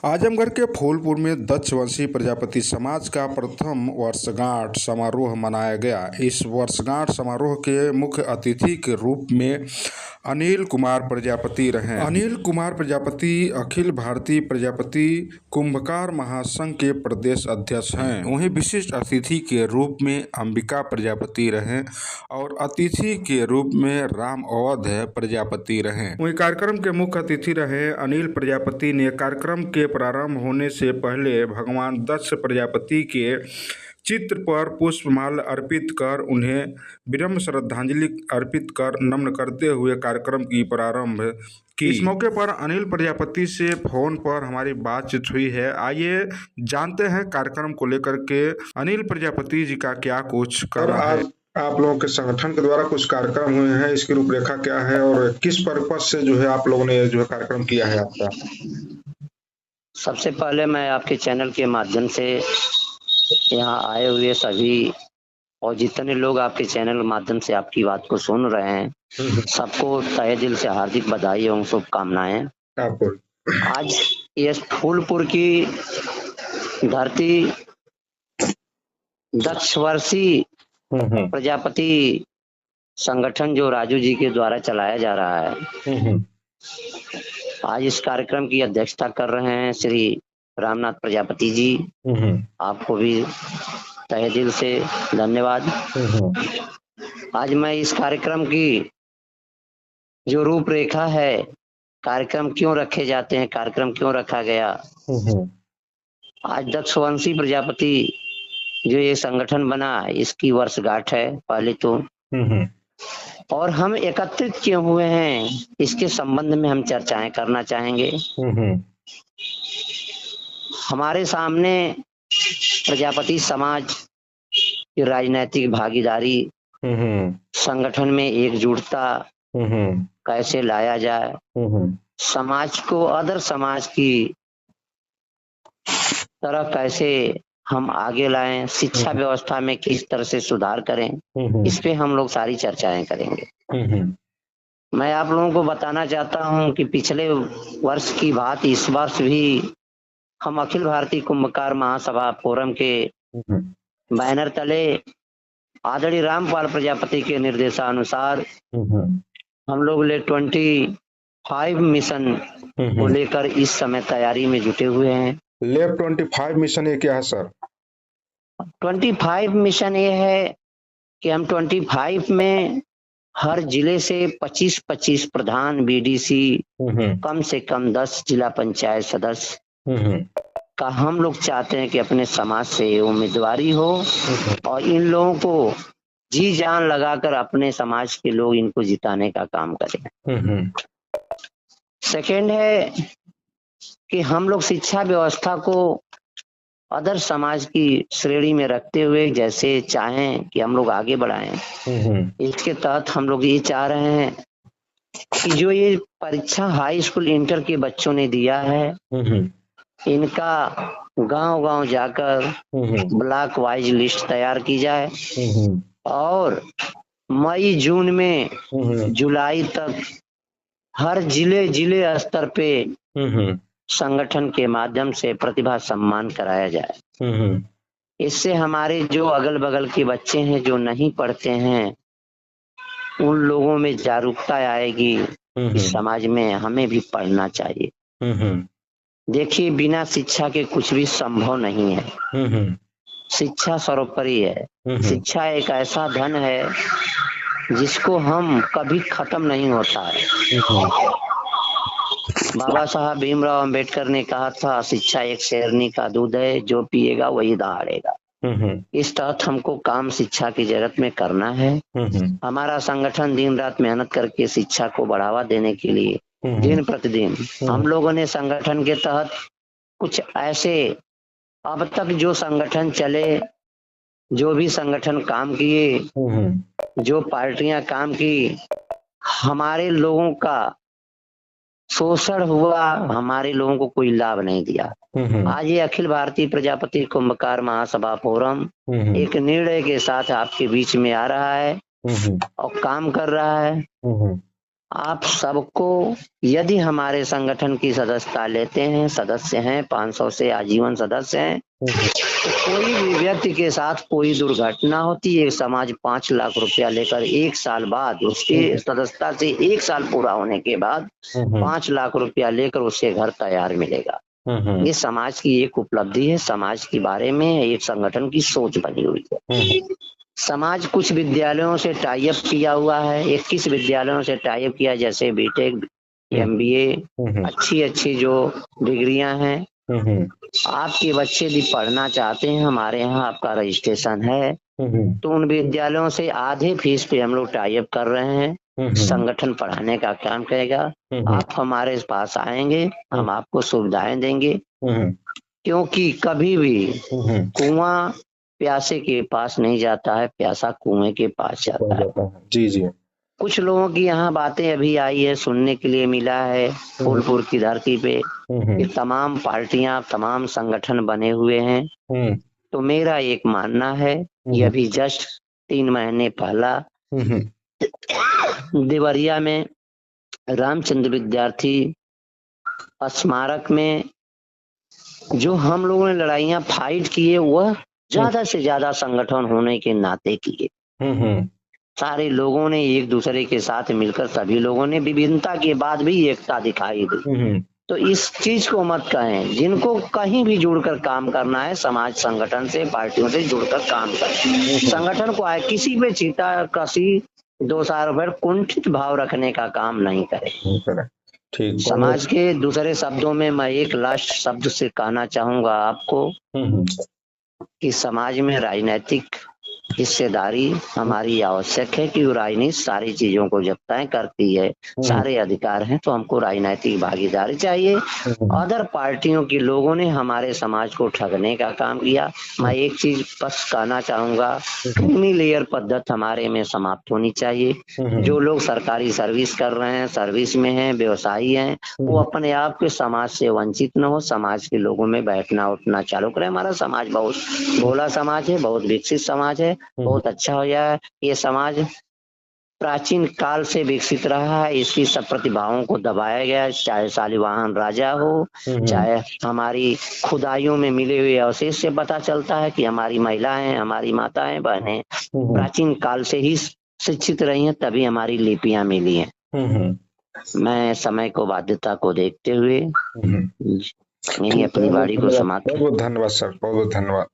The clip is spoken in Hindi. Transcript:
आजमगढ़ के फूलपुर में दक्षवंशी प्रजापति समाज का प्रथम वर्षगांठ समारोह मनाया गया। इस वर्षगांठ समारोह के मुख्य अतिथि के रूप में अनिल कुमार प्रजापति रहे। अनिल कुमार प्रजापति अखिल भारतीय प्रजापति कुंभकार महासंघ के प्रदेश अध्यक्ष हैं। वहीं विशिष्ट अतिथि के रूप में अंबिका प्रजापति रहे और अतिथि के रूप में राम अवध प्रजापति रहे। वहीं कार्यक्रम के मुख्य अतिथि रहे अनिल प्रजापति ने कार्यक्रम के प्रारंभ होने से पहले भगवान दक्ष प्रजापति के चित्र पर पुष्पमाला अर्पित कर उन्हें विनम्र श्रद्धांजलि अर्पित कर नमन करते हुए कार्यक्रम की प्रारंभ की। इस मौके पर अनिल प्रजापति से फोन पर हमारी बातचीत हुई है। आइए जानते हैं कार्यक्रम को लेकर के अनिल प्रजापति जी का क्या कुछ कहना है। आप लोगों के संगठन के द्वारा कुछ कार्यक्रम हुए हैं, इसकी रूपरेखा क्या है और किस पर्पज से जो है आप लोगों ने जो है कार्यक्रम किया है आपका? सबसे पहले मैं आपके चैनल के माध्यम से यहाँ आए हुए सभी और जितने लोग आपके चैनल के माध्यम से आपकी बात को सुन रहे हैं सबको तहे दिल से हार्दिक बधाई एवं शुभकामनाएं। आज ये फूलपुर की धरती दक्षवर्षी प्रजापति संगठन जो राजू जी के द्वारा चलाया जा रहा है, आज इस कार्यक्रम की अध्यक्षता कर रहे हैं श्री रामनाथ प्रजापति जी। आपको भी तहे दिल से धन्यवाद। आज मैं इस कार्यक्रम की जो रूपरेखा है, कार्यक्रम क्यों रखे जाते हैं, कार्यक्रम क्यों रखा गया, आज दक्षवंशी प्रजापति जो ये संगठन बना इसकी वर्षगांठ है पहले तो, और हम एकत्रित क्यों हुए हैं इसके संबंध में हम चर्चाएं करना चाहेंगे। हमारे सामने प्रजापति समाज की राजनैतिक भागीदारी, संगठन में एकजुटता कैसे लाया जाए, समाज को अदर समाज की तरह कैसे हम आगे लाएं, शिक्षा व्यवस्था में किस तरह से सुधार करें, इस पे हम लोग सारी चर्चाएं करेंगे। मैं आप लोगों को बताना चाहता हूं कि पिछले वर्ष की बात इस वर्ष भी हम अखिल भारतीय कुंभकार महासभा फोरम के बैनर तले आदरणीय रामपाल प्रजापति के निर्देशानुसार हम लोग ले 25 मिशन को लेकर इस समय तैयारी में जुटे हुए हैं। लेब 25 मिशन ये क्या है सर? 25 मिशन ये है कि हम 25 में हर जिले से 25-25 प्रधान बीडीसी, कम से कम 10 जिला पंचायत सदस्य का हम लोग चाहते हैं कि अपने समाज से उम्मीदवारी हो और इन लोगों को जी जान लगाकर अपने समाज के लोग इनको जिताने का काम करें। सेकेंड है कि हम लोग शिक्षा व्यवस्था को अदर समाज की श्रेणी में रखते हुए जैसे चाहें कि हम लोग आगे बढ़ाएं, इसके तहत हम लोग ये चाह रहे हैं कि जो ये परीक्षा हाई स्कूल इंटर के बच्चों ने दिया है, इनका गांव-गांव जाकर ब्लॉक वाइज लिस्ट तैयार की जाए और मई जून में जुलाई तक हर जिले स्तर पे संगठन के माध्यम से प्रतिभा सम्मान कराया जाए। इससे हमारे जो अगल बगल के बच्चे हैं जो नहीं पढ़ते हैं उन लोगों में जागरूकता आएगी इस समाज में हमें भी पढ़ना चाहिए। देखिए, बिना शिक्षा के कुछ भी संभव नहीं है। शिक्षा सर्वोपरि है। शिक्षा एक ऐसा धन है जिसको हम कभी खत्म नहीं होता है। बाबा साहब भीमराव अंबेडकर ने कहा था, शिक्षा एक शेरनी का दूध है, जो पिएगा वही दहाड़ेगा। इस तहत हमको काम शिक्षा की जगत में करना है। हमारा संगठन दिन रात मेहनत करके शिक्षा को बढ़ावा देने के लिए दिन प्रतिदिन हम लोगों ने संगठन के तहत कुछ ऐसे अब तक जो संगठन चले, जो भी संगठन काम किए, जो पार्टियां काम की, हमारे लोगों का शोषण हुआ, हमारे लोगों को कोई लाभ नहीं दिया। आज ये अखिल भारतीय प्रजापति कुंभकार महासभा फोरम एक निर्णय के साथ आपके बीच में आ रहा है और काम कर रहा है आप सबको यदि हमारे संगठन की सदस्यता लेते हैं, सदस्य हैं, 500 से आजीवन सदस्य हैं, तो कोई भी व्यक्ति के साथ कोई दुर्घटना होती है, समाज 5 लाख रुपया लेकर 1 साल बाद, उसकी सदस्यता से 1 साल पूरा होने के बाद 5 लाख रुपया लेकर उसके घर तैयार मिलेगा। ये समाज की एक उपलब्धि है, समाज के बारे में एक संगठन की सोच बनी हुई है। समाज कुछ विद्यालयों से टाई अप किया हुआ है, 21 विद्यालयों से टाई अप किया, जैसे बीटेक, एमबीए, अच्छी जो डिग्रियां हैं। आपके बच्चे भी पढ़ना चाहते हैं, हमारे यहाँ आपका रजिस्ट्रेशन है, तो उन विद्यालयों से आधे फीस पे हम लोग टाई अप कर रहे हैं। संगठन पढ़ाने का काम करेगा। आप हमारे पास आएंगे, हम आपको सुविधाएं देंगे, क्योंकि कभी भी कुआं प्यासे के पास नहीं जाता है, प्यासा कुएं के पास जाता है। जी जी। कुछ लोगों की यहाँ बातें अभी आई है, सुनने के लिए मिला है फूलपुर की धरती पे कि तमाम पार्टियां, तमाम संगठन बने हुए हैं। तो मेरा एक मानना है, ये अभी जस्ट 3 महीने पहला देवरिया में रामचंद्र विद्यार्थी स्मारक में जो हम लोगों ने लड़ाइयां फाइट किए, वह ज्यादा से ज्यादा संगठन होने के नाते किए। सारे लोगों ने एक दूसरे के साथ मिलकर, सभी लोगों ने विभिन्नता के बाद भी एकता दिखाई दी। तो इस चीज को मत कहें, जिनको कहीं भी जुड़कर काम करना है, समाज संगठन से, पार्टियों से जुड़कर काम करें। संगठन को आए किसी पे चीता कसी दोषारोपण, कुंठित भाव रखने का काम नहीं करें। ठीक। समाज के दूसरे शब्दों में मैं एक लास्ट शब्द से कहना चाहूंगा आपको कि समाज में राजनीतिक हिस्सेदारी हमारी आवश्यक है, कि राजनीति सारी चीजों को जब तय करती है, सारे अधिकार हैं, तो हमको राजनीतिक भागीदारी चाहिए। अदर पार्टियों के लोगों ने हमारे समाज को ठगने का काम किया। मैं एक चीज बस कहना चाहूंगा, क्रीमी लेयर पद्धति हमारे में समाप्त होनी चाहिए। जो लोग सरकारी सर्विस कर रहे हैं, सर्विस में हैं, व्यवसायी हैं, वो अपने आप के समाज से वंचित न हो, समाज के लोगों में बैठना उठना चालू करें। हमारा समाज बहुत भोला समाज है, बहुत विकसित समाज है, बहुत अच्छा हो जाए। ये समाज प्राचीन काल से विकसित रहा है, इसकी सब प्रतिभाओं को दबाया गया, चाहे शालिवाहन राजा हो, चाहे हमारी खुदाइयों में मिले हुए अवशेष से पता चलता है कि हमारी महिलाएं, हमारी माताएं, बहनें प्राचीन काल से ही शिक्षित रही हैं, तभी हमारी लिपियां मिली हैं। मैं समय को, बाध्यता को देखते हुए यही अपनी वाणी को समाप्त। बहुत धन्यवाद सर, बहुत धन्यवाद।